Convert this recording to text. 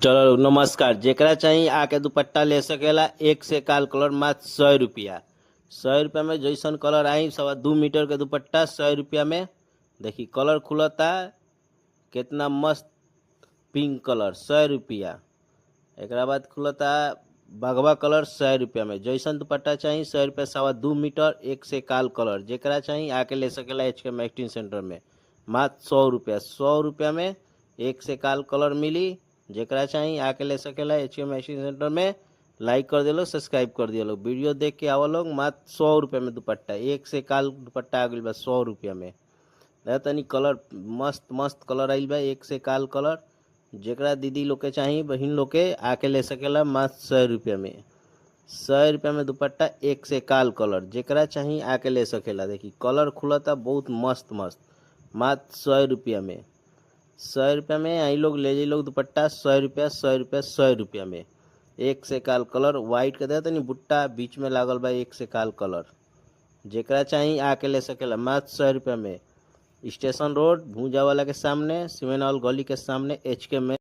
चलो नमस्कार। जेकरा चाहिए आके दुपट्टा ले सकेला। एक से काल कलर मात्र 100 रुपया। 100 रुपया में जैसन कलर आई 2.25 मीटर के दुपट्टा 100 रुपया में। देखी कलर खुलता कितना मस्त पिंक कलर 100 रुपया। एक बाद खुलता बगवा कलर 100 रुपया में। जैसन दुपट्टा चाहिए 100 रुपया 2.25 मीटर एक से काल कलर। जेकरा चाहिए आके ले सकेला HK मैक्सटीन सेंटर में मात्र 100 रुपया। 100 रुपया में एक से काल कलर मिली। जेकरा चाहिए आके ले सकेला HK मैक्सटीन सेंटर में। लाइक कर दिलो, सब्सक्राइब कर दियो लोग, वीडियो देख के आवा लोग। मात्र 100 रुपया में दुपट्टा एक से काल दुपट्टा आ गई बा 100 रुपया में। तनी कलर मस्त मस्त कलर आइल बा एक से काल कलर। जेकरा दीदी लोग के चाहिए बहन लोग के आके ले सकेला मात्र 100 रुपया में। 100 रुपया में दुपट्टा एक से काल कलर। जेकरा चाहिए आके ले सकेला। देखी कलर खुलता बहुत मस्त मस्त मात्र 100 रुपया में। 100 रुपया में आई लोग ले जाई लोग दुपट्टा 100 रुपया 100 रुपया 100 रुपया में। एक से काल कलर वाइट के दे तनी बुट्टा बीच में लागल बा एक से काल कलर। जेकरा चाहिए आके ले सकेला मात्र 100 रुपया में। स्टेशन रोड भूजा वाला के सामने, सीमेंट गली के सामने HK में।